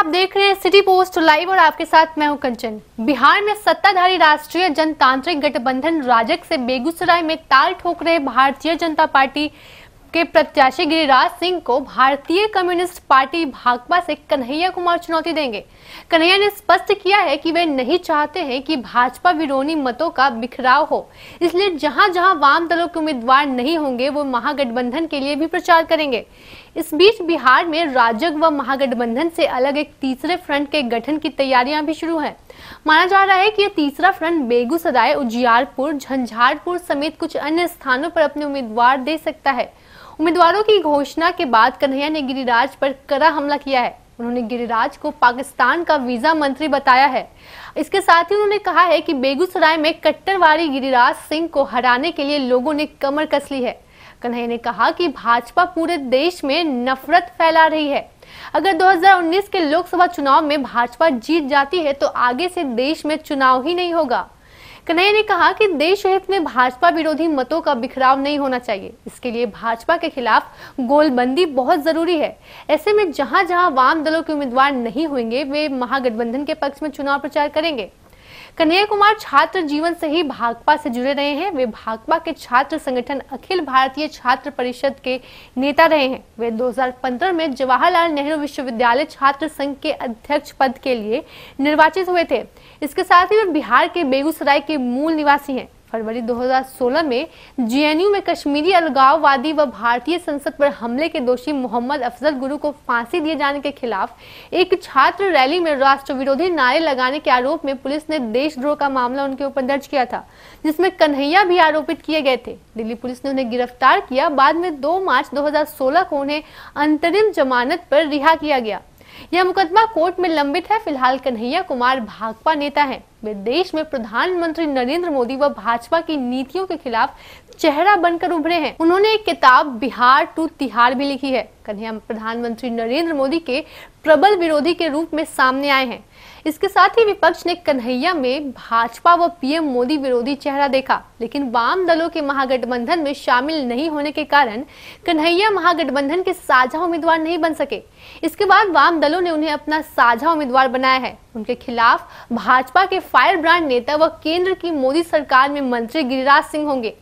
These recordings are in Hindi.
आप देख रहे हैं सिटी पोस्ट लाइव और आपके साथ मैं हूं कंचन। बिहार में सत्ताधारी राष्ट्रीय जनतांत्रिक गठबंधन राजग से बेगूसराय में ताल ठोक रहे भारतीय जनता पार्टी के प्रत्याशी गिरिराज सिंह को भारतीय कम्युनिस्ट पार्टी भाकपा से कन्हैया कुमार चुनौती देंगे। कन्हैया ने स्पष्ट किया है कि वे नहीं चाहते हैं कि भाजपा विरोधी मतों का बिखराव हो, इसलिए जहां जहां वाम दलों के उम्मीदवार नहीं होंगे वो महागठबंधन के लिए भी प्रचार करेंगे। इस बीच बिहार में राजग व महागठबंधन से अलग एक तीसरे फ्रंट के गठन की तैयारियां भी शुरू हैं। माना जा रहा है कि यह तीसरा फ्रंट बेगूसराय, उजियारपुर, झंझारपुर समेत कुछ अन्य स्थानों पर अपने उम्मीदवार दे सकता है। उम्मीदवारों की घोषणा के बाद कन्हैया ने गिरिराज पर कड़ा हमला किया है। उन्होंने गिरिराज को पाकिस्तान का वीजा मंत्री बताया है। इसके साथ ही उन्होंने कहा है कि बेगूसराय में कट्टरवादी गिरिराज सिंह को हराने के लिए लोगों ने कमर कस ली है। कन्हैया ने कहा कि भाजपा पूरे देश में नफरत फैला रही है। अगर 2019 के लोकसभा चुनाव में भाजपा जीत जाती है तो आगे से देश में चुनाव ही नहीं होगा। कन्हैया ने कहा कि देश हित में भाजपा विरोधी मतों का बिखराव नहीं होना चाहिए। इसके लिए भाजपा के खिलाफ गोलबंदी बहुत जरूरी है। ऐसे में जहां जहां वाम दलों के उम्मीदवार नहीं होंगे वे महागठबंधन के पक्ष में चुनाव प्रचार करेंगे। कन्हैया कुमार छात्र जीवन से ही भाकपा से जुड़े रहे हैं। वे भाकपा के छात्र संगठन अखिल भारतीय छात्र परिषद के नेता रहे हैं। वे 2015 में जवाहरलाल नेहरू विश्वविद्यालय छात्र संघ के अध्यक्ष पद के लिए निर्वाचित हुए थे। इसके साथ ही वे बिहार के बेगूसराय के मूल निवासी हैं। फरवरी 2016 में जेएनयू में कश्मीरी अलगाववादी व भारतीय संसद पर हमले के दोषी मोहम्मद अफजल गुरु को फांसी दिए जाने के खिलाफ एक छात्र रैली में राष्ट्र विरोधी नारे लगाने के आरोप में पुलिस ने देशद्रोह का मामला उनके ऊपर दर्ज किया था, जिसमें कन्हैया भी आरोपित किए गए थे। दिल्ली पुलिस ने उन्हें गिरफ्तार किया। बाद में 2 मार्च 2016 को उन्हें अंतरिम जमानत पर रिहा किया गया। यह मुकदमा कोर्ट में लंबित है। फिलहाल कन्हैया कुमार भाकपा नेता हैं। वे देश में प्रधानमंत्री नरेंद्र मोदी व भाजपा की नीतियों के खिलाफ चेहरा बनकर उभरे हैं। उन्होंने एक किताब बिहार टू तिहाड़ भी लिखी है। कन्हैया प्रधानमंत्री नरेंद्र मोदी के प्रबल विरोधी के रूप में सामने आए हैं। इसके साथ ही विपक्ष ने कन्हैया में भाजपा व पीएम मोदी विरोधी चेहरा देखा, लेकिन वाम दलों के महागठबंधन में शामिल नहीं होने के कारण कन्हैया महागठबंधन के साझा उम्मीदवार नहीं बन सके। इसके बाद वाम दलों ने उन्हें अपना साझा उम्मीदवार बनाया है। उनके खिलाफ भाजपा के फायर ब्रांड नेता व केंद्र की मोदी सरकार में मंत्री गिरिराज सिंह होंगे।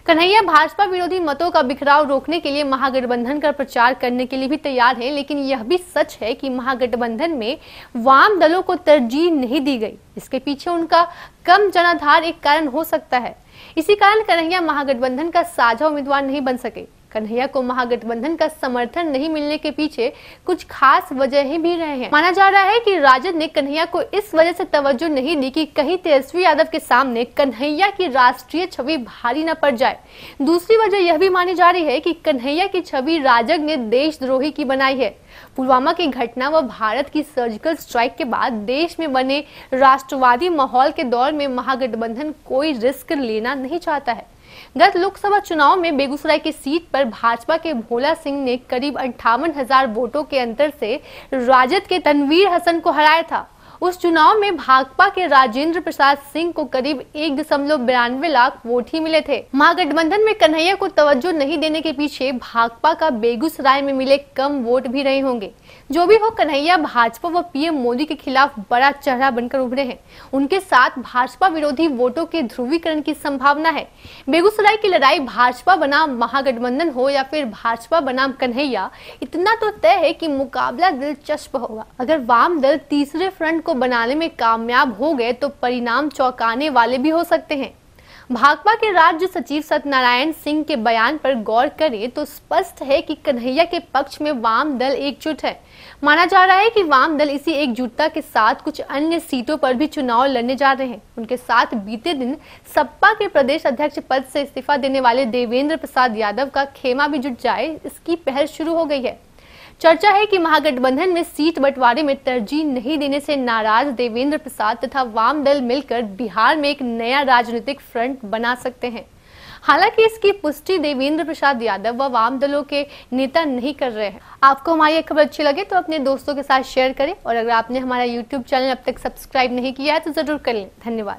कन्हैया भाजपा विरोधी मतों का बिखराव रोकने के लिए महागठबंधन का प्रचार करने के लिए भी तैयार हैं, लेकिन यह भी सच है कि महागठबंधन में वाम दलों को तरजीह नहीं दी गई। इसके पीछे उनका कम जनाधार एक कारण हो सकता है। इसी कारण कन्हैया महागठबंधन का साझा उम्मीदवार नहीं बन सके। कन्हैया को महागठबंधन का समर्थन नहीं मिलने के पीछे कुछ खास वजह भी रहे हैं। माना जा रहा है कि राजद ने कन्हैया को इस वजह से तवज्जो नहीं दी कि कहीं तेजस्वी यादव के सामने कन्हैया की राष्ट्रीय छवि भारी न पड़ जाए। दूसरी वजह यह भी मानी जा रही है कि कन्हैया की छवि राजग ने देशद्रोही की बनाई है। पुलवामा की घटना व भारत की सर्जिकल स्ट्राइक के बाद देश में बने राष्ट्रवादी माहौल के दौर में महागठबंधन कोई रिस्क लेना नहीं चाहता है। गत लोकसभा चुनाव में बेगूसराय की सीट पर भाजपा के भोला सिंह ने करीब 58,000 वोटों के अंतर से राजद के तनवीर हसन को हराया था। उस चुनाव में भाकपा के राजेंद्र प्रसाद सिंह को करीब 1.92 लाख वोट ही मिले थे। महागठबंधन में कन्हैया को तवज्जो नहीं देने के पीछे भाकपा का बेगूसराय में मिले कम वोट भी रहे होंगे। जो भी हो, कन्हैया भाजपा व पीएम मोदी के खिलाफ बड़ा चेहरा बनकर उभरे हैं। उनके साथ भाजपा विरोधी वोटों के ध्रुवीकरण की संभावना है। बेगूसराय की लड़ाई भाजपा बनाम महागठबंधन हो या फिर भाजपा बनाम कन्हैया, इतना तो तय है कि मुकाबला दिलचस्प होगा। अगर वाम दल तीसरे फ्रंट को बनाने में कामयाब हो गए तो परिणाम चौंकाने वाले भी हो सकते हैं। भाकपा के राज्य सचिव सत्यनारायण सिंह के बयान पर गौर करें तो स्पष्ट है कि कन्हैया के पक्ष में वाम दल एकजुट है। माना जा रहा है कि वाम दल इसी एकजुटता के साथ कुछ अन्य सीटों पर भी चुनाव लड़ने जा रहे हैं। उनके साथ बीते दिन सपा के प्रदेश अध्यक्ष पद से इस्तीफा देने वाले देवेंद्र प्रसाद यादव का खेमा भी जुट जाए, इसकी पहल शुरू हो गई है। चर्चा है कि महागठबंधन में सीट बंटवारे में तरजीह नहीं देने से नाराज देवेंद्र प्रसाद तथा वाम दल मिलकर बिहार में एक नया राजनीतिक फ्रंट बना सकते हैं। हालांकि इसकी पुष्टि देवेंद्र प्रसाद यादव व वाम दलों के नेता नहीं कर रहे हैं। आपको हमारी ये खबर अच्छी लगे तो अपने दोस्तों के साथ शेयर करें और अगर आपने हमारा YouTube चैनल अब तक सब्सक्राइब नहीं किया है तो जरूर कर लें। धन्यवाद।